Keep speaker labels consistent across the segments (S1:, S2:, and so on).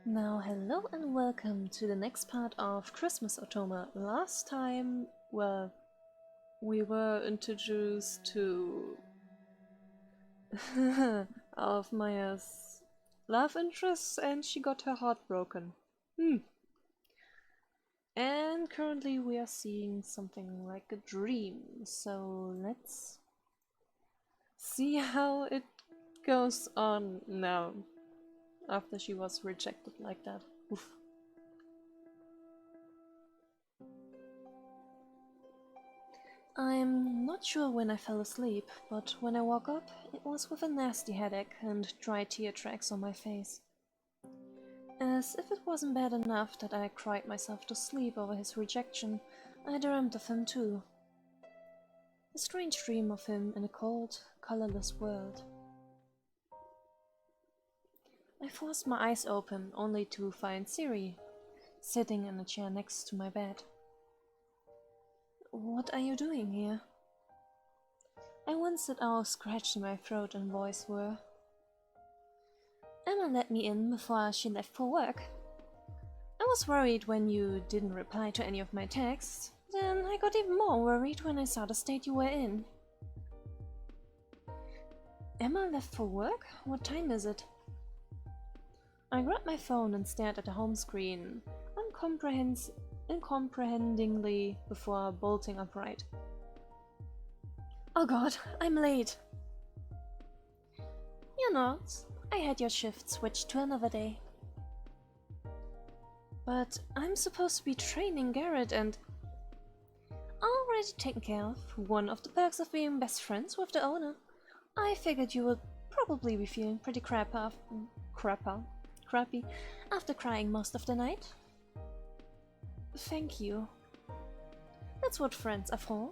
S1: Now, hello and welcome to the next part of Chirstmas Otome. Last time, well, we were introduced to of Maia's love interest and she got her heart broken. And currently we are seeing something like a dream, so let's see how it goes on now after she was rejected like that. Oof. I'm not sure when I fell asleep, but when I woke up, it was with a nasty headache and dry tear tracks on my face. As if it wasn't bad enough that I cried myself to sleep over his rejection, I dreamt of him too. A strange dream of him in a cold, colorless world. I forced my eyes open only to find Siri, sitting in a chair next to my bed. What are you doing here? I winced at how scratchy my throat and voice were. Emma let me in before she left for work. I was worried when you didn't reply to any of my texts. Then I got even more worried when I saw the state you were in. Emma left for work? What time is it? I grabbed my phone and stared at the home screen, uncomprehendingly before bolting upright. Oh god, I'm late. You're not. I had your shift switched to another day. But I'm supposed to be training Garrett and... Already taken care of. One of the perks of being best friends with the owner. I figured you would probably be feeling pretty crappy after crying most of the night. Thank you. That's what friends are for.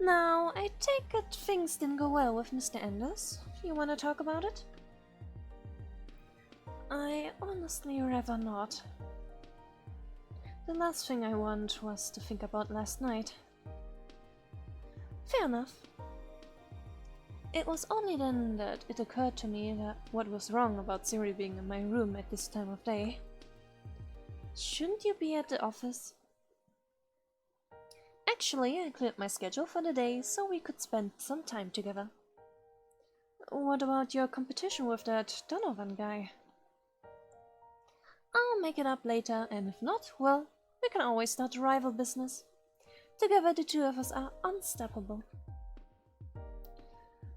S1: Now, I take it things didn't go well with Mr. Anders. You wanna talk about it? I honestly rather not. The last thing I want was to think about last night. Fair enough. It was only then that it occurred to me that what was wrong about Siri being in my room at this time of day. Shouldn't you be at the office? Actually, I cleared my schedule for the day so we could spend some time together. What about your competition with that Donovan guy? I'll make it up later, and if not, well, we can always start a rival business. Together the two of us are unstoppable.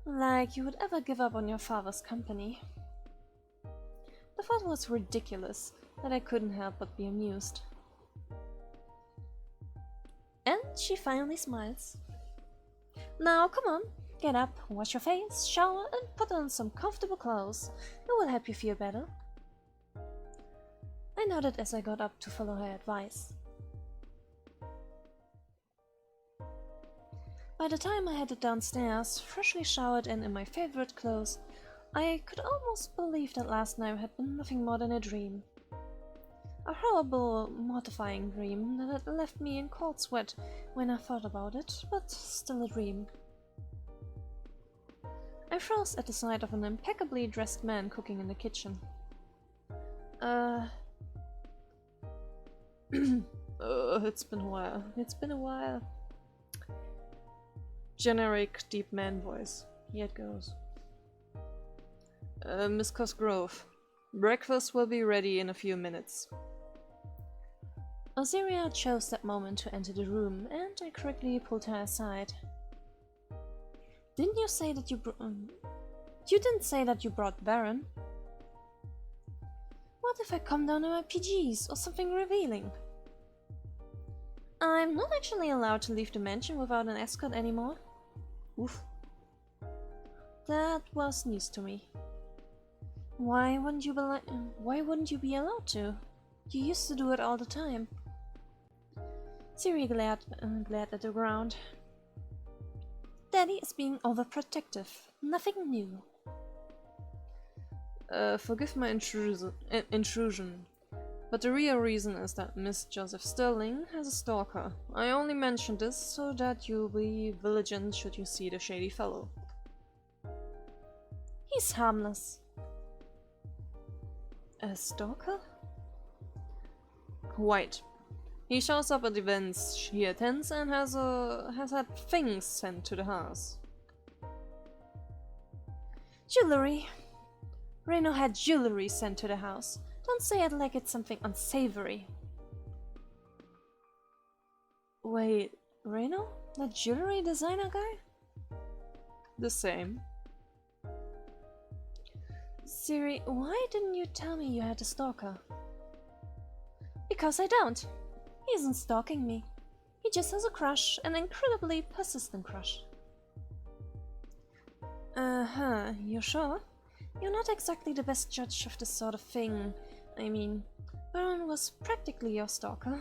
S1: Like you would ever give up on your father's company. The thought was ridiculous, that I couldn't help but be amused. And she finally smiles. Now come on, get up, wash your face, shower and put on some comfortable clothes. It will help you feel better. I nodded as I got up to follow her advice. By the time I headed downstairs, freshly showered and in my favorite clothes, I could almost believe that last night had been nothing more than a dream. A horrible, mortifying dream that had left me in cold sweat when I thought about it, but still a dream. I froze at the sight of an impeccably dressed man cooking in the kitchen. It's been a while. It's been a while. Generic deep man voice. Here it goes. Miss Cosgrove, breakfast will be ready in a few minutes. Osiria chose that moment to enter the room, and I quickly pulled her aside. Didn't you say that you You didn't say that you brought Baron? What if I come down in my PGs or something revealing? I'm not actually allowed to leave the mansion without an escort anymore. Oof. That was news to me. Why wouldn't you be allowed to? You used to do it all the time. Siri glared at the ground. Daddy is being overprotective. Nothing new. Forgive my intrusion, but the real reason is that Miss Joseph Sterling has a stalker. I only mentioned this so that you'll be vigilant should you see the shady fellow. He's harmless. A stalker? White. He shows up at events he attends and has had things sent to the house. Jewelry. Reno had jewelry sent to the house. Don't say it like it's something unsavory. Wait, Reno? That jewelry designer guy? The same. Siri, why didn't you tell me you had a stalker? Because I don't. He isn't stalking me. He just has a crush, an incredibly persistent crush. Uh-huh, you sure? You're not exactly the best judge of this sort of thing. I mean, Baron was practically your stalker.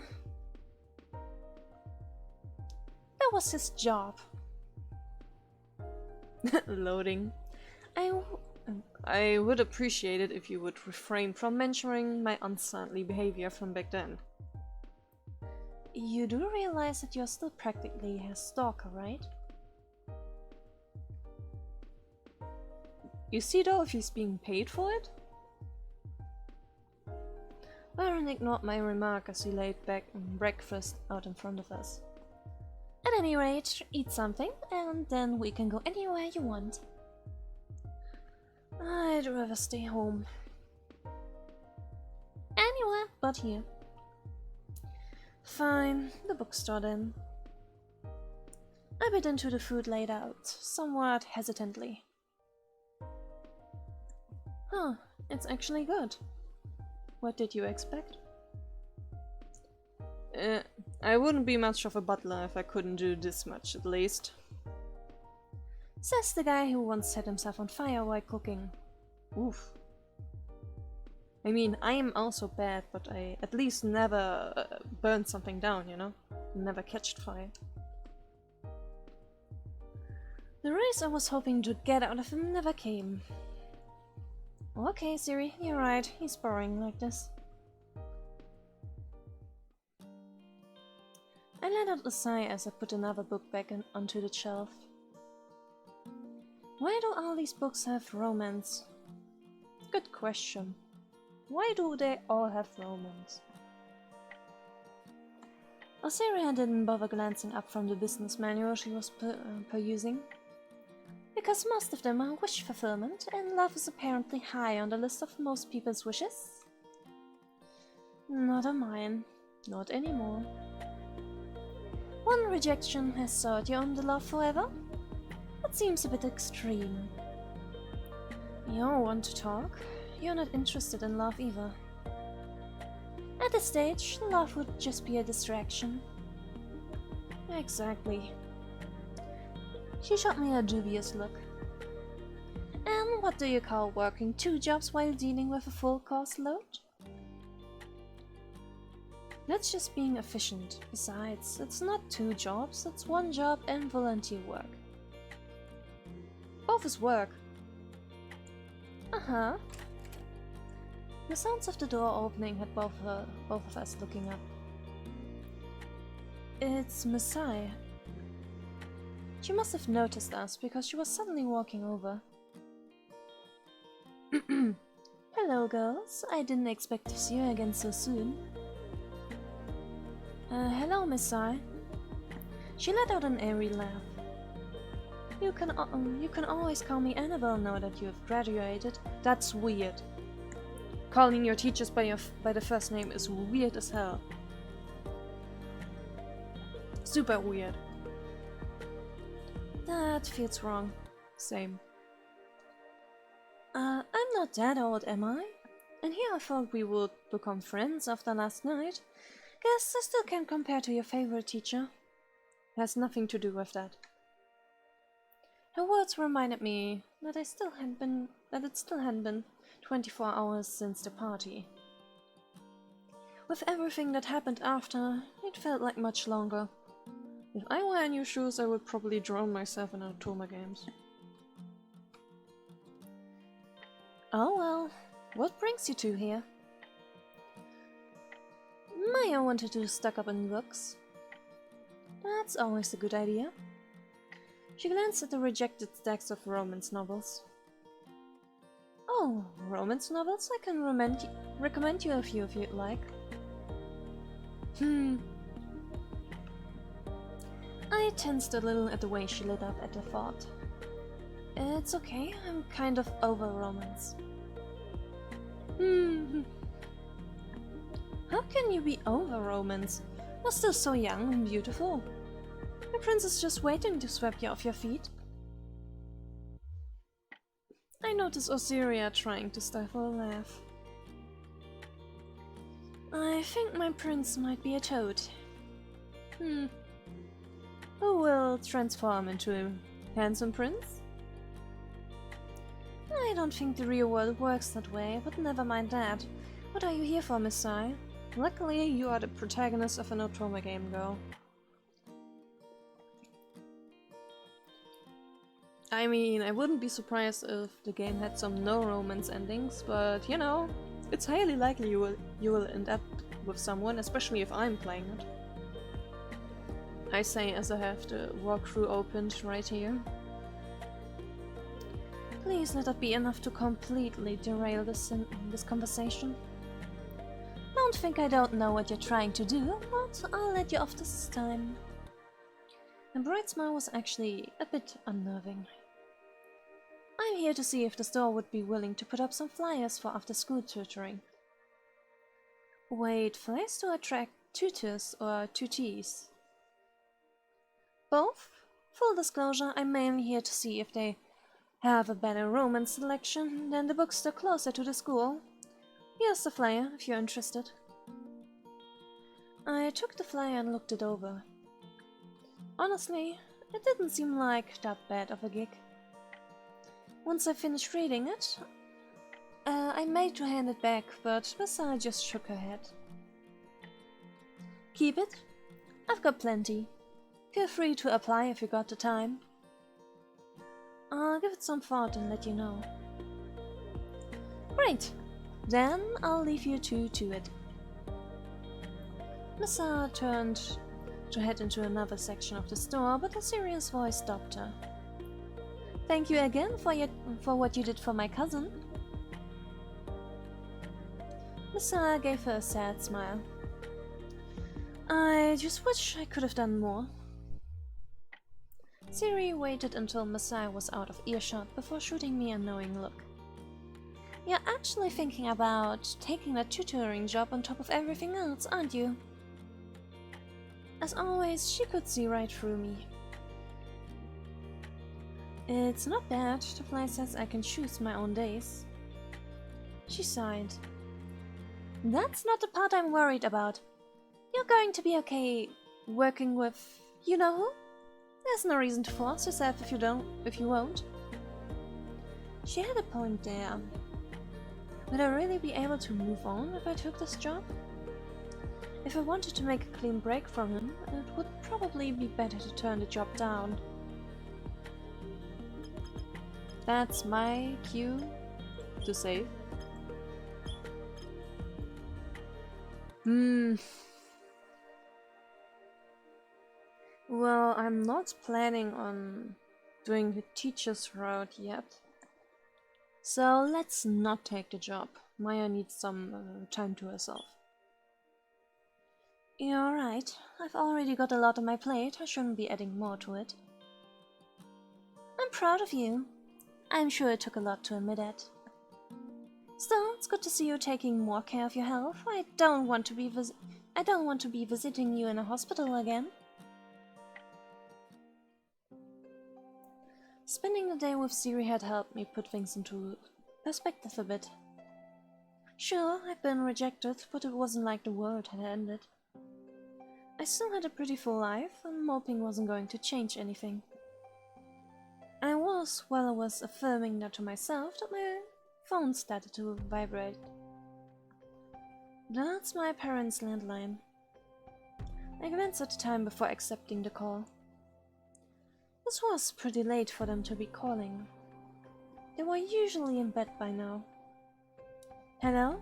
S1: That was his job. Loading. I would appreciate it if you would refrain from mentioning my unsightly behavior from back then. You do realize that you're still practically his stalker, right? You see though if he's being paid for it? Baron ignored my remark as he laid back breakfast out in front of us. At any rate, eat something, and then we can go anywhere you want. I'd rather stay home. Anywhere but here. Fine, the bookstore then. I bit into the food laid out, somewhat hesitantly. Huh, it's actually good. What did you expect? I wouldn't be much of a butler if I couldn't do this much, at least. Says the guy who once set himself on fire while cooking. Oof. I mean, I am also bad, but I at least never burned something down, you know? Never catched fire. The raise I was hoping to get out of him never came. Okay, Siri, you're right. He's boring like this. I let out a sigh as I put another book back onto the shelf. Why do all these books have romance? Good question. Why do they all have romance? Oseria didn't bother glancing up from the business manual she was perusing. Because most of them are wish fulfillment, and love is apparently high on the list of most people's wishes. Not on mine. Not anymore. One rejection has soured you on the love forever? That seems a bit extreme. You don't want to talk? You're not interested in love either. At this stage, love would just be a distraction. Exactly. She shot me a dubious look. And what do you call working 2 jobs while dealing with a full course load? That's just being efficient. Besides, it's not 2 jobs, it's 1 job and volunteer work. Both is work. Uh-huh. The sounds of the door opening had both of us looking up. It's Maia. She must have noticed us because she was suddenly walking over. Hello, girls. I didn't expect to see you again so soon. Hello, Maia. She let out an airy laugh. You can always call me Annabelle now that you have graduated. That's weird. Calling your teachers by the first name is weird as hell. Super weird. That feels wrong. Same. I'm not that old, am I? And here I thought we would become friends after last night. Guess I still can't compare to your favorite teacher. Has nothing to do with that. Her words reminded me that it still hadn't been 24 hours since the party. With everything that happened after, it felt like much longer. If I were in your shoes, I would probably drown myself in Otome games. Oh well, what brings you two here? Maia wanted to stock up on books. That's always a good idea. She glanced at the rejected stacks of romance novels. Oh, romance novels? I can recommend you a few if you'd like. I tensed a little at the way she lit up at the thought. It's okay, I'm kind of over romance. How can you be over romance? You're still so young and beautiful. The prince is just waiting to sweep you off your feet. I noticed Osiria trying to stifle a laugh. I think my prince might be a toad. Who will transform into a handsome prince? I don't think the real world works that way, but never mind that. What are you here for, Miss Sai? Luckily, you are the protagonist of an Otome game, girl. I mean, I wouldn't be surprised if the game had some no-romance endings, but you know, it's highly likely you will end up with someone, especially if I'm playing it. I say as I have the walkthrough opened right here. Please let that be enough to completely derail this conversation. Don't think I don't know what you're trying to do, but I'll let you off this time. The bright smile was actually a bit unnerving. I'm here to see if the store would be willing to put up some flyers for after-school tutoring. Wait, flyers to attract tutors or tutees? Both? Full disclosure, I'm mainly here to see if they have a better romance selection than the bookstore closer to the school. Here's the flyer, if you're interested. I took the flyer and looked it over. Honestly, it didn't seem like that bad of a gig. Once I finished reading it, I made to hand it back, but Maia just shook her head. Keep it. I've got plenty. Feel free to apply if you got the time. I'll give it some thought and let you know. Great! Then I'll leave you two to it. Maia turned to head into another section of the store, but a serious voice stopped her. Thank you again for what you did for my cousin. Maia gave her a sad smile. I just wish I could have done more. Siri waited until Maia was out of earshot before shooting me a knowing look. You're actually thinking about taking that tutoring job on top of everything else, aren't you? As always, she could see right through me. It's not bad, the fly says I can choose my own days. She sighed. That's not the part I'm worried about. You're going to be okay working with you know who? There's no reason to force yourself if you won't. She had a point there. Would I really be able to move on if I took this job? If I wanted to make a clean break from him, it would probably be better to turn the job down. That's my cue to save. Well, I'm not planning on doing the teacher's route yet. So let's not take the job. Maia needs some time to herself. You're right. I've already got a lot on my plate. I shouldn't be adding more to it. I'm proud of you. I'm sure it took a lot to admit it. Still, it's good to see you taking more care of your health. I don't want to be visiting you in a hospital again. Spending the day with Siri had helped me put things into perspective a bit. Sure, I'd been rejected, but it wasn't like the world had ended. I still had a pretty full life, and moping wasn't going to change anything. While I was affirming that to myself, that my phone started to vibrate. That's my parents' landline. I glanced at the time before accepting the call. This was pretty late for them to be calling. They were usually in bed by now. Hello?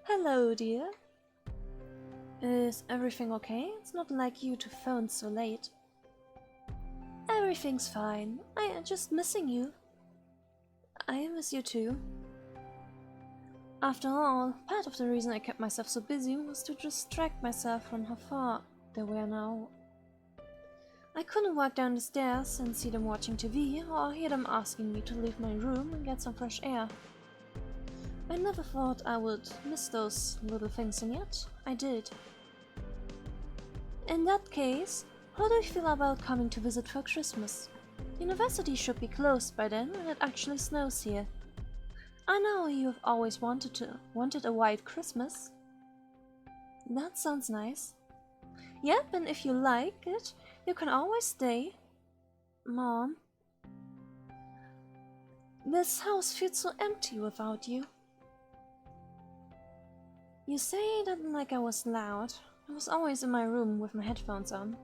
S1: Hello, dear. Is everything okay? It's not like you to phone so late. Everything's fine. I am just missing you. I miss you too. After all, part of the reason I kept myself so busy was to distract myself from how far they were now. I couldn't walk down the stairs and see them watching TV or hear them asking me to leave my room and get some fresh air. I never thought I would miss those little things, and yet I did. In that case, how do you feel about coming to visit for Christmas? University should be closed by then and it actually snows here. I know you've always wanted a white Christmas. That sounds nice. Yep, and if you like it, you can always stay. Mom, this house feels so empty without you. You say that like I was loud. I was always in my room with my headphones on.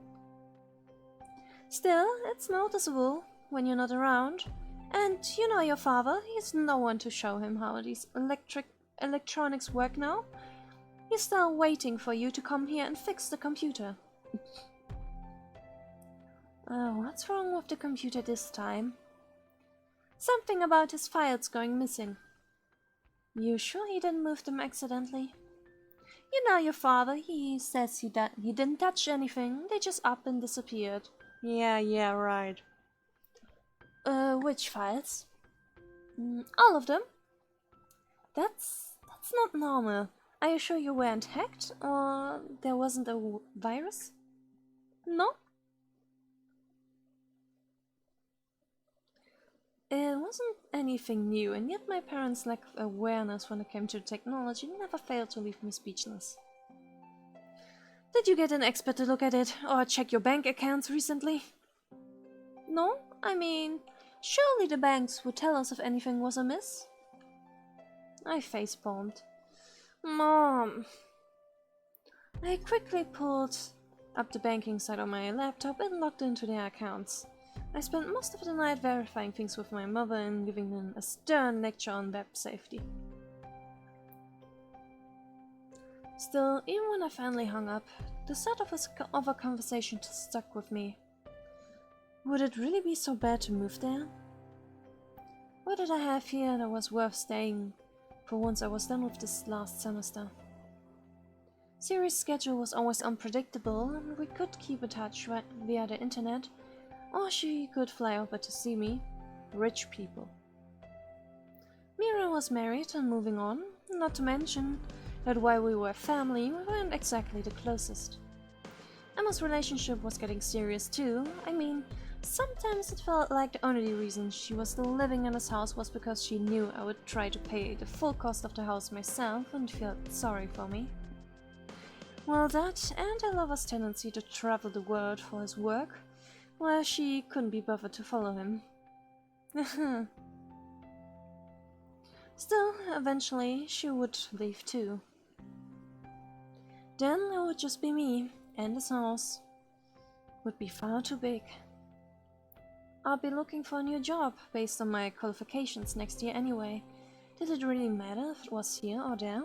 S1: Still, it's noticeable when you're not around. And you know your father, he's no one to show him how these electronics work now. He's still waiting for you to come here and fix the computer. What's wrong with the computer this time? Something about his files going missing. You sure he didn't move them accidentally? You know your father, he says he didn't touch anything, they just up and disappeared. Yeah, right. Which files? All of them. That's not normal. Are you sure you weren't hacked, or there wasn't a virus? No? It wasn't anything new, and yet my parents' lack of awareness when it came to technology never failed to leave me speechless. Did you get an expert to look at it, or check your bank accounts recently? No? I mean, surely the banks would tell us if anything was amiss? I facepalmed. Mom! I quickly pulled up the banking site on my laptop and logged into their accounts. I spent most of the night verifying things with my mother and giving them a stern lecture on web safety. Still, even when I finally hung up, the start of a conversation stuck with me. Would it really be so bad to move there? What did I have here that was worth staying for once I was done with this last semester? Siri's schedule was always unpredictable, and we could keep in touch via the internet, or she could fly over to see me. Rich people. Mira was married and moving on, not to mention that while we were family, we weren't exactly the closest. Emma's relationship was getting serious too. I mean, sometimes it felt like the only reason she was still living in this house was because she knew I would try to pay the full cost of the house myself and felt sorry for me. Well, that and her lover's tendency to travel the world for his work, well, she couldn't be bothered to follow him. Still, eventually, she would leave too. Then it would just be me, and this house would be far too big. I'll be looking for a new job based on my qualifications next year anyway. Did it really matter if it was here or there?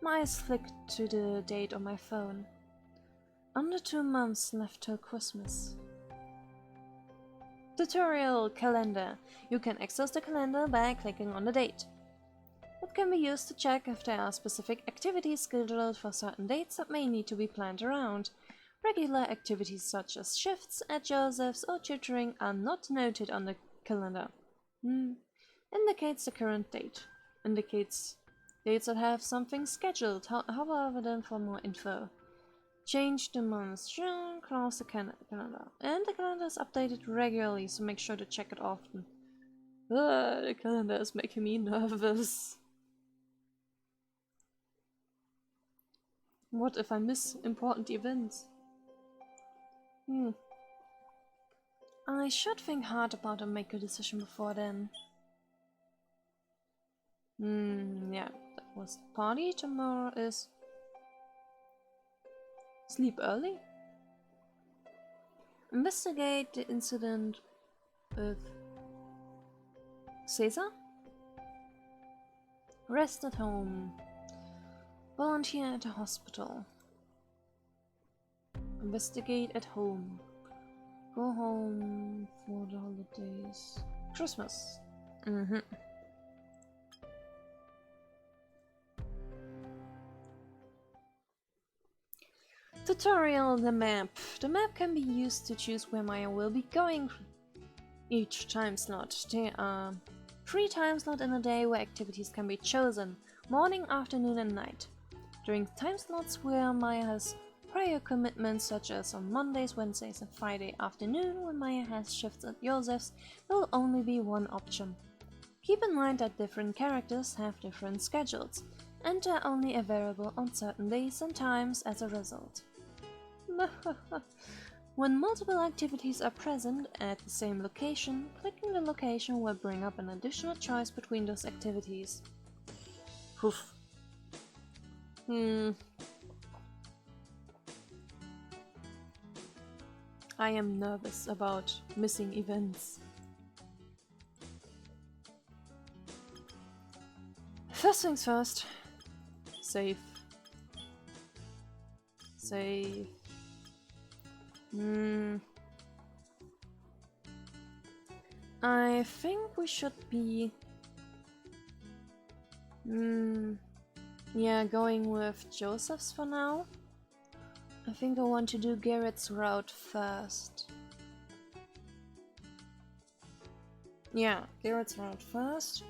S1: My eyes flicked to the date on my phone. Under 2 months left till Christmas. Tutorial calendar. You can access the calendar by clicking on the date. It can be used to check if there are specific activities scheduled for certain dates that may need to be planned around. Regular activities such as shifts at Joseph's or tutoring are not noted on the calendar. Indicates the current date. Indicates dates that have something scheduled. However, then for more info. Change the months. Close the calendar. And the calendar is updated regularly, so make sure to check it often. The calendar is making me nervous. What if I miss important events? I should think hard about and make a decision before then. Yeah, that was the party. Tomorrow is sleep early. Investigate the incident with Caesar. Rest at home. Volunteer at a hospital. Investigate at home. Go home for the holidays. Christmas. Tutorial: the map. The map can be used to choose where Maya will be going each time slot. There are 3 time slots in a day where activities can be chosen: morning, afternoon and night. During time slots where Maya has prior commitments, such as on Mondays, Wednesdays and Friday afternoon, when Maya has shifts at Joseph's, there will only be one option. Keep in mind that different characters have different schedules, and are only available on certain days and times as a result. When multiple activities are present at the same location, clicking the location will bring up an additional choice between those activities. Oof. I am nervous about missing events. First things first. Save. Save. I think we should be... yeah, going with Joseph's for now. I think I want to do Garrett's route first. Yeah, Garrett's route first.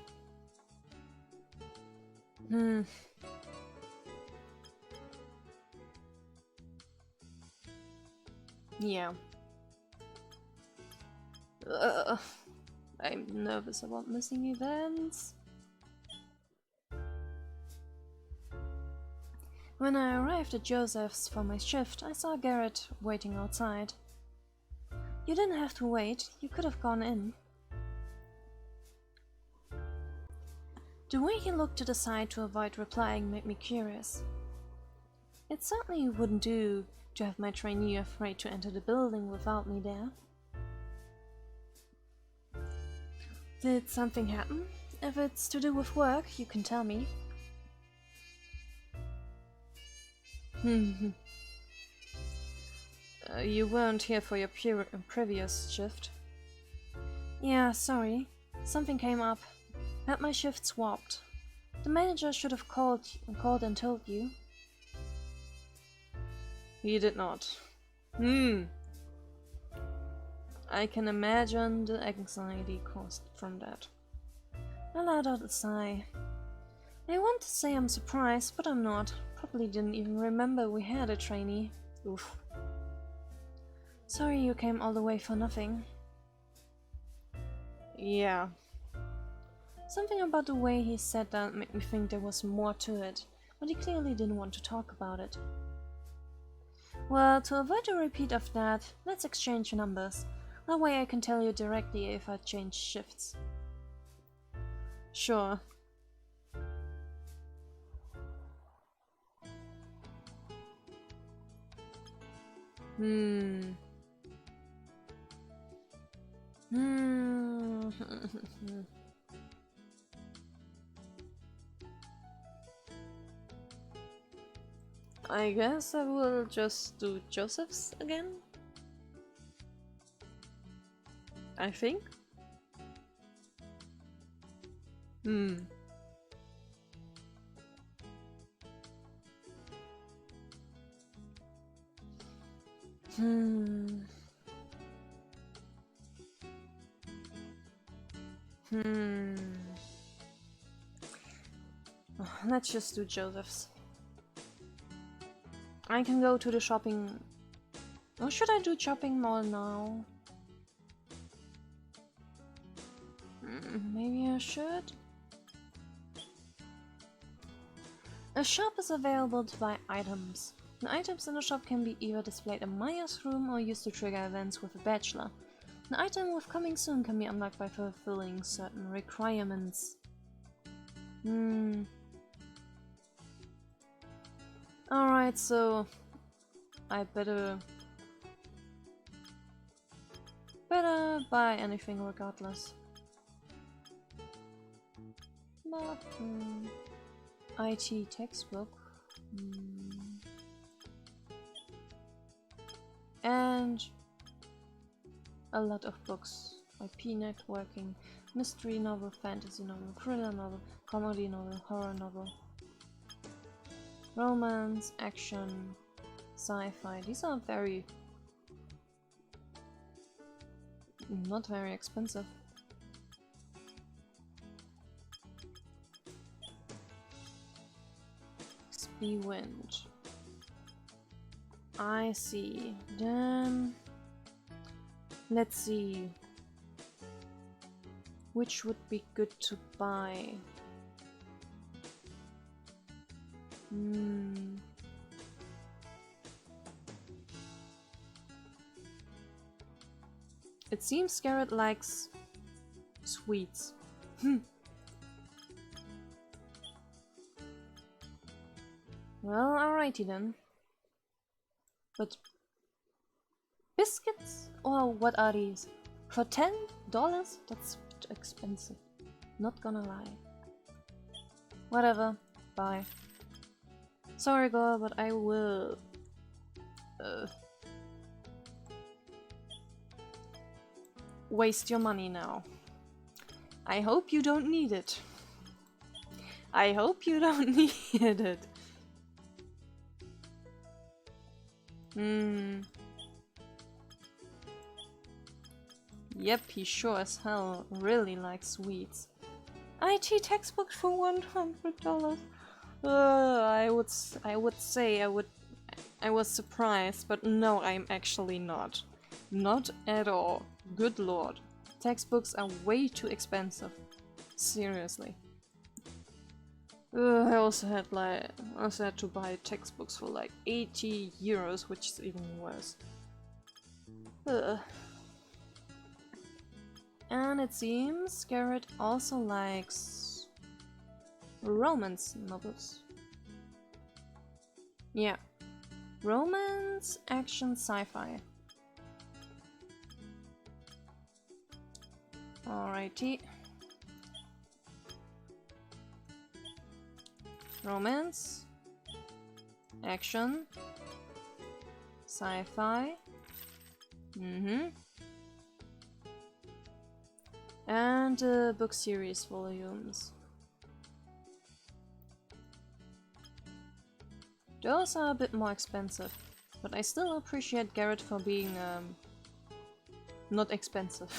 S1: Yeah. I'm nervous about missing events. When I arrived at Joseph's for my shift, I saw Garrett waiting outside. You didn't have to wait, you could have gone in. The way he looked to the side to avoid replying made me curious. It certainly wouldn't do to have my trainee afraid to enter the building without me there. Did something happen? If it's to do with work, you can tell me. You weren't here for your previous shift. Yeah, sorry. Something came up. Had my shift swapped. The manager should have called and told you. He did not. I can imagine the anxiety caused from that. I let out a sigh. I want to say I'm surprised, but I'm not. Probably didn't even remember we had a trainee. Oof. Sorry you came all the way for nothing. Yeah. Something about the way he said that made me think there was more to it, but he clearly didn't want to talk about it. Well, to avoid a repeat of that, let's exchange numbers. That way I can tell you directly if I change shifts. Sure. I guess I will just do Joseph's again. I think. Let's just do Joseph's. I can go to the shopping... Or should I do shopping mall now? Maybe I should? A shop is available to buy items. The items in the shop can be either displayed in Maya's room or used to trigger events with a bachelor. An item with coming soon can be unlocked by fulfilling certain requirements. Alright, so I better buy anything regardless. But, IT textbook. And a lot of books. IP networking, mystery novel, fantasy novel, thriller novel, comedy novel, horror novel, romance, action, sci-fi. These are not very expensive. XP wind. I see. Then let's see. Which would be good to buy? It seems Garrett likes sweets. Well, alrighty then. But biscuits? Or what are these? For $10? That's expensive. Not gonna lie. Whatever. Bye. Sorry girl, but I will... waste your money now. I hope you don't need it. I hope you don't need it. Yep, he sure as hell really likes sweets. IT textbook for $100. I would say I was surprised, but no, I'm actually not. Not at all. Good lord. Textbooks are way too expensive. Seriously. I also had to buy textbooks for like 80 euros, which is even worse. And it seems Garrett also likes romance novels. Yeah. Romance, action, sci-fi. Alrighty. Romance, action, sci-fi, and book series volumes. Those are a bit more expensive, but I still appreciate Garrett for being not expensive.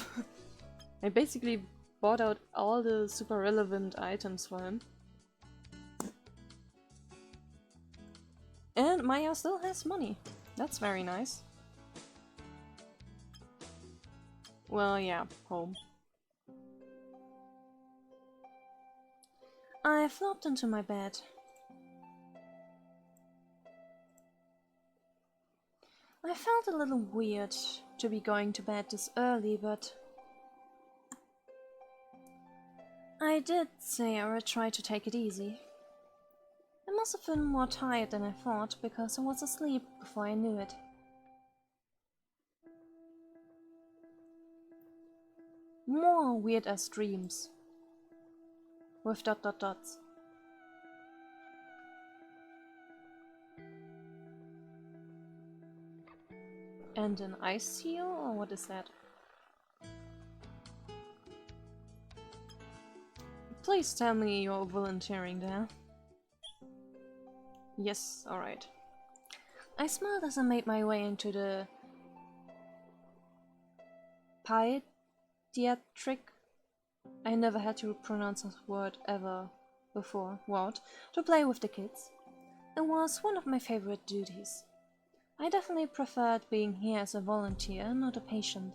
S1: I basically bought out all the super relevant items for him. And Maia still has money. That's very nice. Well, yeah, home. I flopped into my bed. I felt a little weird to be going to bed this early, but I did say I would try to take it easy. I must have been more tired than I thought, because I was asleep before I knew it. More weird-ass dreams. With ... And an ice seal, or what is that? Please tell me you're volunteering there. Yes, alright. I smiled as I made my way into the pediatric. I never had to pronounce that word ever before. Ward, to play with the kids. It was one of my favorite duties. I definitely preferred being here as a volunteer, not a patient.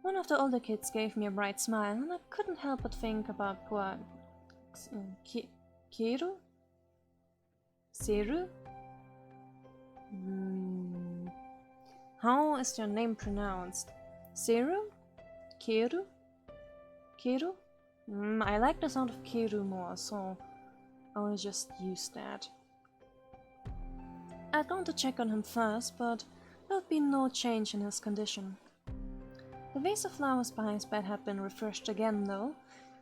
S1: One of the older kids gave me a bright smile, and I couldn't help but think about poor Kiru? Seru? How is your name pronounced? Seru? Kiru? Kiru? I like the sound of Kiru more, so I'll just use that. I'd gone to check on him first, but there would be no change in his condition. The vase of flowers by his bed had been refreshed again, though,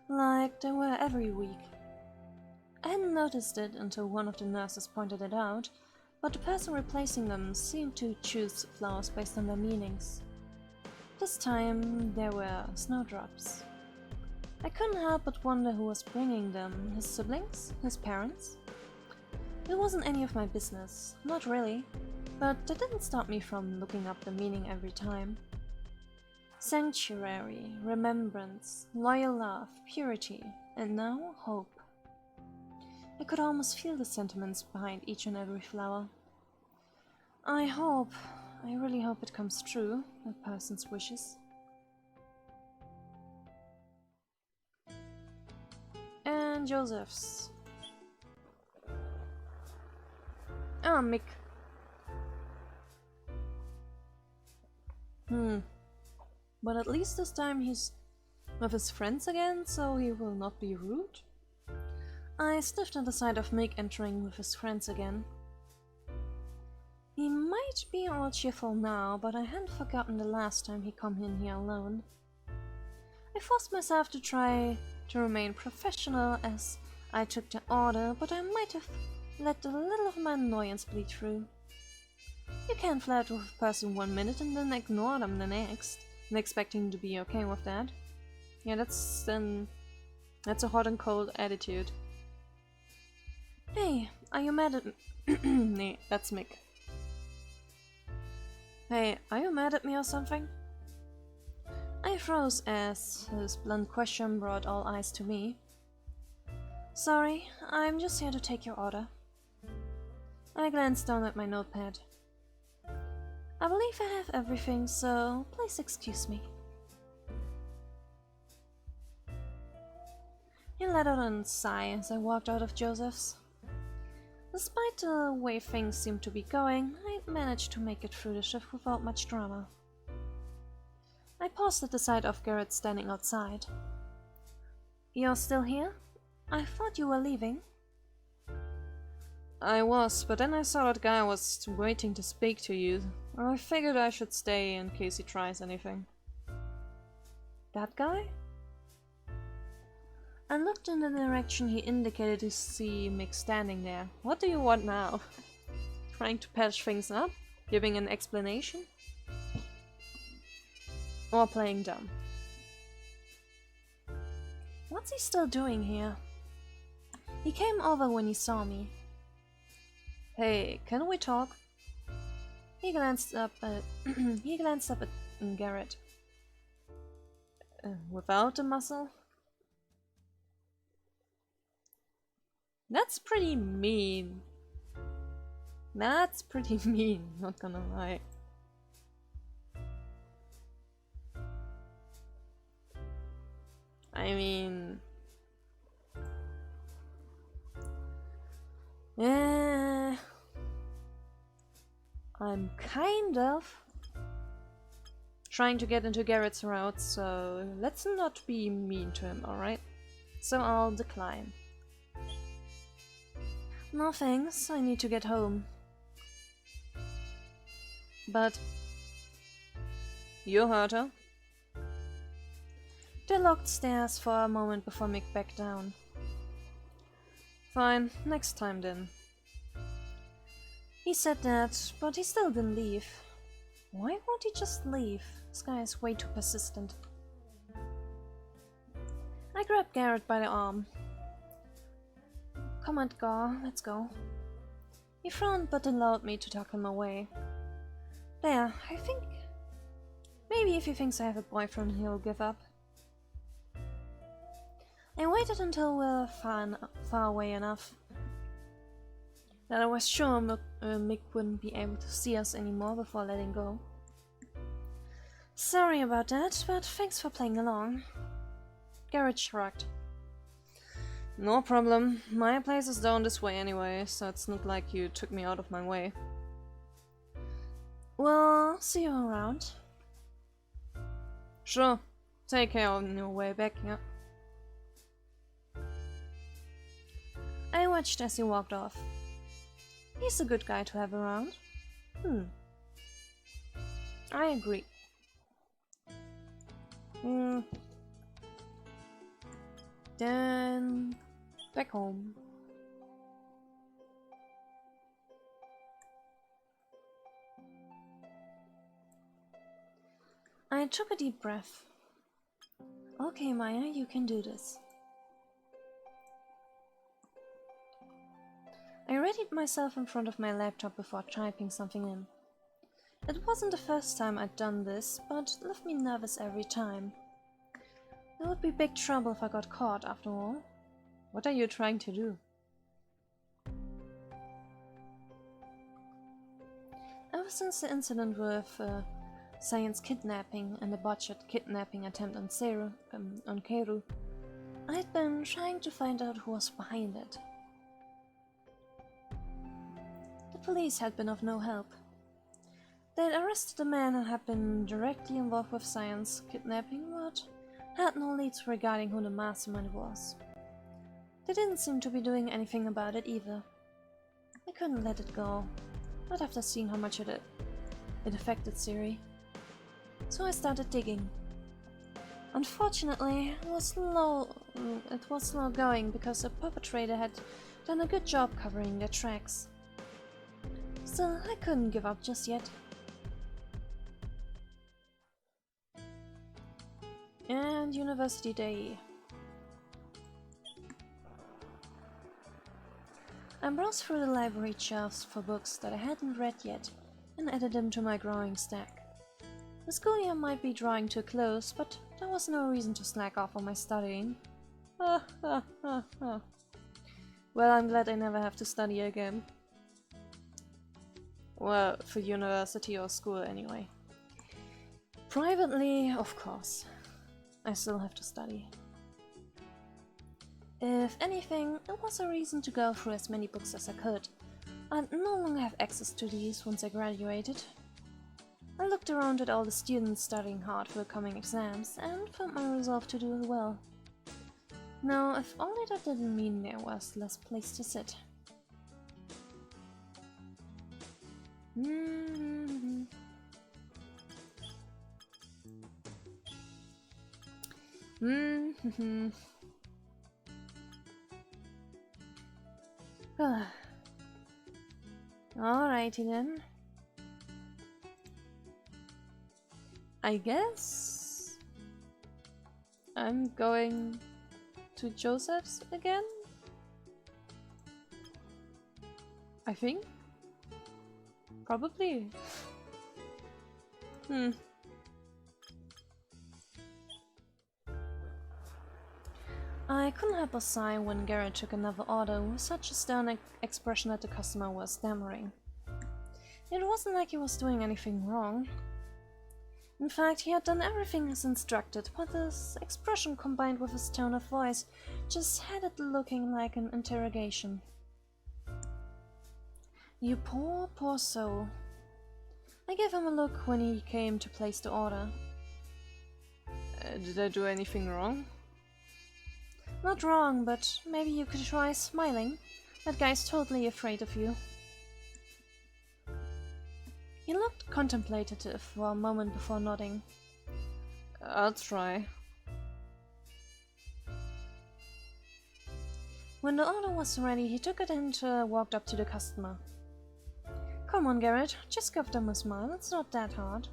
S1: like they were every week. I hadn't noticed it until one of the nurses pointed it out, but the person replacing them seemed to choose flowers based on their meanings. This time there were snowdrops. I couldn't help but wonder who was bringing them. His siblings? His parents? It wasn't any of my business. Not really. But that didn't stop me from looking up the meaning every time. Sanctuary, remembrance, loyal love, purity, and now hope. I could almost feel the sentiments behind each and every flower. I really hope it comes true, a person's wishes. And Joseph's. Ah, Mick. But at least this time he's with his friends again, so he will not be rude. I sniffed at the sight of Mick entering with his friends again. He might be all cheerful now, but I hadn't forgotten the last time he come in here alone. I forced myself to try to remain professional as I took the order, but I might have let a little of my annoyance bleed through. You can't flirt with a person 1 minute and then ignore them the next, and expecting to be okay with that. Yeah, that's a hot and cold attitude. Hey, are you mad at me? Nee, that's Mick. Hey, are you mad at me or something? I froze as his blunt question brought all eyes to me. Sorry, I'm just here to take your order. I glanced down at my notepad. I believe I have everything, so please excuse me. He let out a sigh as I walked out of Joseph's. Despite the way things seemed to be going, I managed to make it through the shift without much drama. I paused at the sight of Garrett standing outside. You're still here? I thought you were leaving. I was, but then I saw that guy was waiting to speak to you. I figured I should stay in case he tries anything. That guy? I looked in the direction he indicated to see Mick standing there. What do you want now? Trying to patch things up? Giving an explanation? Or playing dumb? What's he still doing here? He came over when he saw me. Hey, can we talk? He glanced up at Garrett. Without the muscle? That's pretty mean. That's pretty mean, not gonna lie. I mean... I'm kind of trying to get into Garrett's route, so let's not be mean to him, alright? So I'll decline. No thanks, I need to get home. But... you heard her? They locked stairs for a moment before Mick backed down. Fine, next time then. He said that, but he still didn't leave. Why won't he just leave? This guy is way too persistent. I grabbed Garrett by the arm. Come on, Gar, let's go. He frowned but allowed me to tuck him away. There, I think... maybe if he thinks I have a boyfriend he'll give up. I waited until we were far away enough that I was sure Mick wouldn't be able to see us anymore before letting go. Sorry about that, but thanks for playing along. Garrett shrugged. No problem. My place is down this way anyway, so it's not like you took me out of my way. Well, see you around. Sure. Take care on your way back, yeah. I watched as he walked off. He's a good guy to have around. I agree. Then... back home. I took a deep breath. Okay, Maia, you can do this. I readied myself in front of my laptop before typing something in. It wasn't the first time I'd done this, but it left me nervous every time. There would be big trouble if I got caught, after all. What are you trying to do? Ever since the incident with Science kidnapping and the botched kidnapping attempt on Keiru, I'd been trying to find out who was behind it. The police had been of no help. They'd arrested a man who had been directly involved with Science kidnapping, but had no leads regarding who the mastermind was. They didn't seem to be doing anything about it either. I couldn't let it go, not after seeing how much it affected Siri. So I started digging. Unfortunately, it was slow going because the perpetrator had done a good job covering their tracks. Still, I couldn't give up just yet. And University Day. I browsed through the library shelves for books that I hadn't read yet and added them to my growing stack. The school year might be drawing to a close, but there was no reason to slack off on my studying. Well, I'm glad I never have to study again. Well, for university or school anyway. Privately, of course. I still have to study. If anything, it was a reason to go through as many books as I could. I'd no longer have access to these once I graduated. I looked around at all the students studying hard for the coming exams and found my resolve to do well. Now, if only that didn't mean there was less place to sit. Alrighty then. I guess I'm going to Joseph's again? I think? Probably. I couldn't help but sigh when Garrett took another order with such a stern expression that the customer was stammering. It wasn't like he was doing anything wrong. In fact, he had done everything as instructed, but his expression combined with his tone of voice just had it looking like an interrogation. You poor, poor soul. I gave him a look when he came to place the order. Did I do anything wrong? Not wrong, but maybe you could try smiling. That guy's totally afraid of you. He looked contemplative for a moment before nodding. I'll try. When the order was ready, he took it and walked up to the customer. Come on, Garrett, just give them a smile, it's not that hard.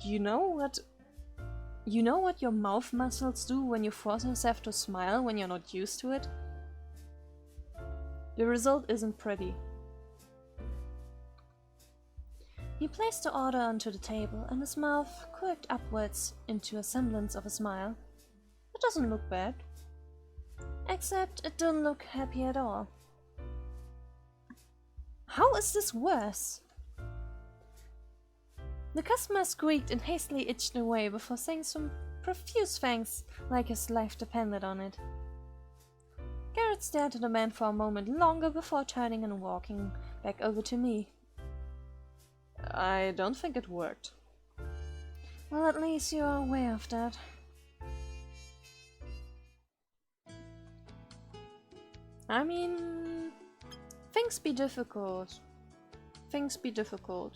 S1: You know what your mouth muscles do when you force yourself to smile when you're not used to it? The result isn't pretty. He placed the order onto the table and his mouth quirked upwards into a semblance of a smile. It doesn't look bad. Except it didn't look happy at all. How is this worse? The customer squeaked and hastily itched away before saying some profuse thanks like his life depended on it. Garrett stared at the man for a moment longer before turning and walking back over to me. I don't think it worked. Well, at least you're aware of that. I mean, things be difficult. Things be difficult.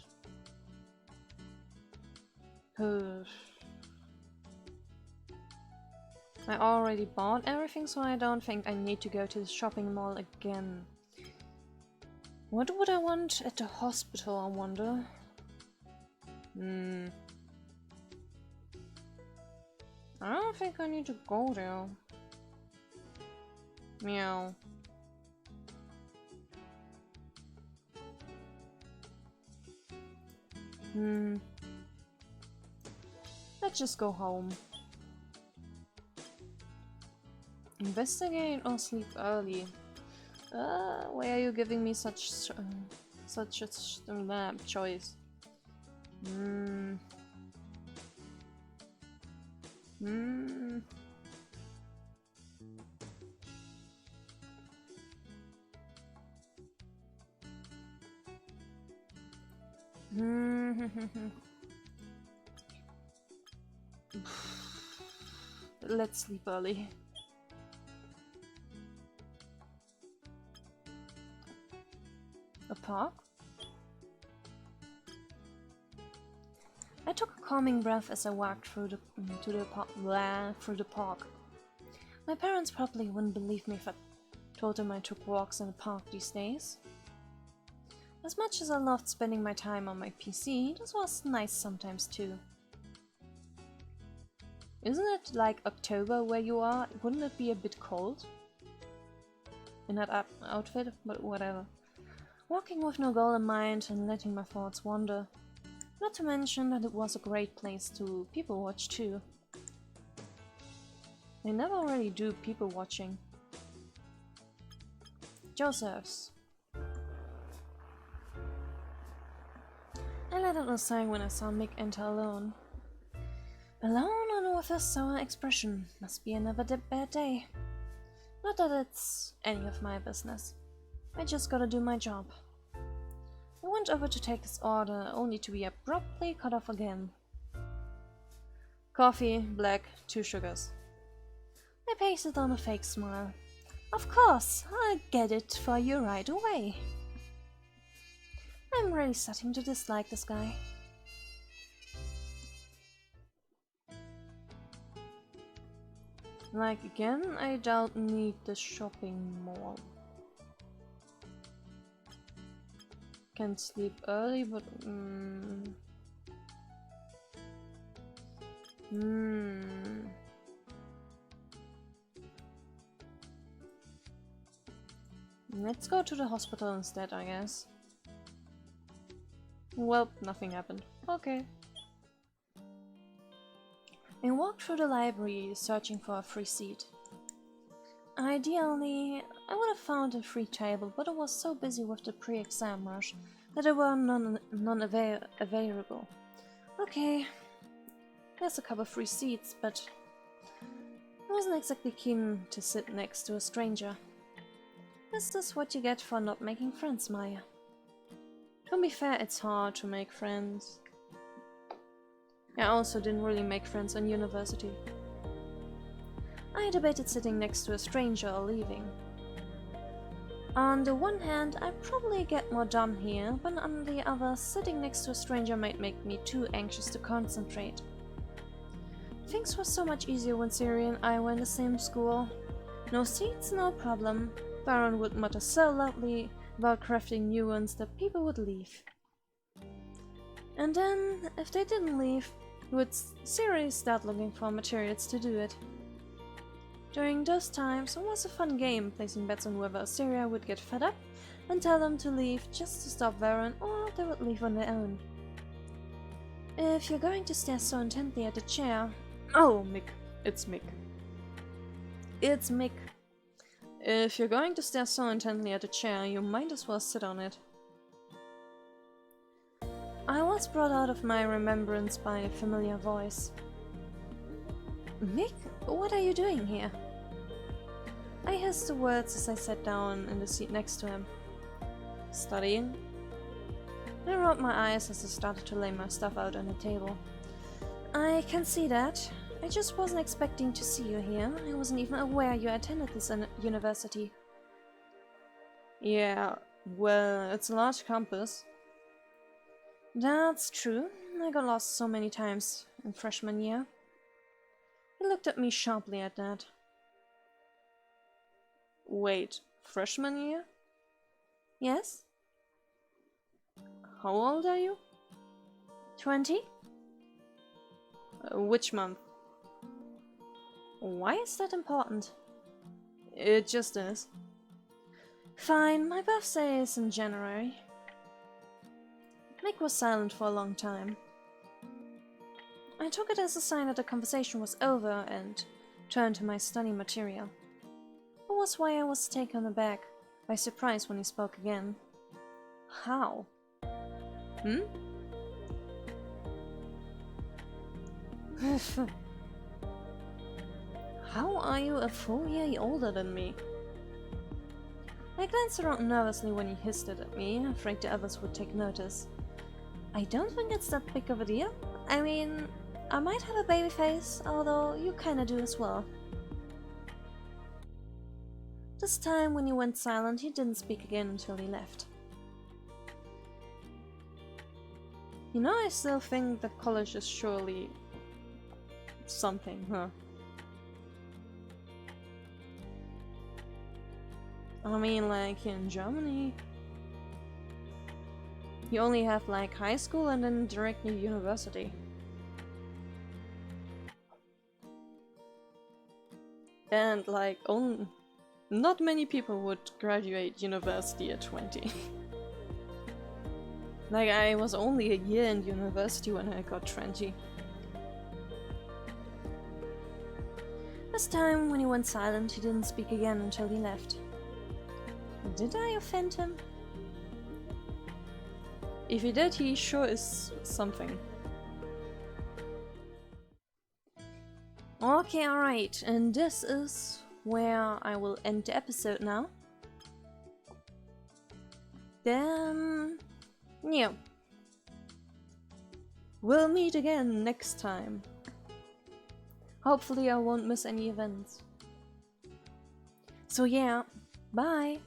S1: I already bought everything, so I don't think I need to go to the shopping mall again. What would I want at the hospital, I wonder? I don't think I need to go there. Meow. Let's just go home. Investigate or sleep early? Why are you giving me such a choice? Let's sleep early. A park? I took a calming breath as I walked through the park. My parents probably wouldn't believe me if I told them I took walks in the park these days. As much as I loved spending my time on my PC, this was nice sometimes too. Isn't it like October where you are? Wouldn't it be a bit cold? In that outfit? But whatever. Walking with no goal in mind and letting my thoughts wander. Not to mention that it was a great place to people watch too. I never really do people watching. Joseph's. I let out a sigh when I saw Mick enter alone. Alone and with a sour expression. Must be another bad day. Not that it's any of my business. I just gotta do my job. I went over to take his order, only to be abruptly cut off again. Coffee, black, 2 sugars. I pasted on a fake smile. Of course, I'll get it for you right away. I'm really starting to dislike this guy. Like again, I don't need the shopping mall. Can't sleep early, but Let's go to the hospital instead, I guess. Well, nothing happened. Okay. I walked through the library, searching for a free seat. Ideally, I would have found a free table, but I was so busy with the pre-exam rush that there were none available. Okay, there's a couple of free seats, but I wasn't exactly keen to sit next to a stranger. Is this what you get for not making friends, Maia? To be fair, it's hard to make friends. I also didn't really make friends in university. I debated sitting next to a stranger or leaving. On the one hand, I probably get more done here, but on the other, sitting next to a stranger might make me too anxious to concentrate. Things were so much easier when Siri and I were in the same school. No seats, no problem. Baron would mutter so loudly about crafting new ones that people would leave. And then, if they didn't leave, would Siri start looking for materials to do it. During those times, it was a fun game, placing bets on whether Assyria would get fed up and tell them to leave just to stop Varen, or they would leave on their own. If you're going to stare so intently at the chair... Oh, Mick. It's Mick. It's Mick. If you're going to stare so intently at the chair, you might as well sit on it. I was brought out of my remembrance by a familiar voice. Mick, what are you doing here? I hissed the words as I sat down in the seat next to him. Studying? I rolled my eyes as I started to lay my stuff out on the table. I can see that. I just wasn't expecting to see you here. I wasn't even aware you attended this university. Yeah, well, it's a large campus. That's true. I got lost so many times in freshman year. He looked at me sharply at that. Wait, freshman year? Yes? How old are you? 20? Which month? Why is that important? It just is. Fine, my birthday is in January. Nick was silent for a long time. I took it as a sign that the conversation was over and turned to my study material. That was why I was taken aback by surprise when he spoke again. How? Hmm? How are you a full year older than me? I glanced around nervously when he hissed it at me, afraid the others would take notice. I don't think it's that big of a deal. I mean, I might have a baby face, although you kinda do as well. This time, when he went silent, he didn't speak again until he left. You know, I still think that college is surely something, huh? I mean, like in Germany, you only have like high school and then directly university. And like, not many people would graduate university at 20. Like, I was only a year in university when I got 20. This time, when he went silent, he didn't speak again until he left. Did I offend him? If he did, he sure is something. Okay, alright, and this is where I will end the episode now. Then, yeah. We'll meet again next time. Hopefully I won't miss any events. So yeah, bye!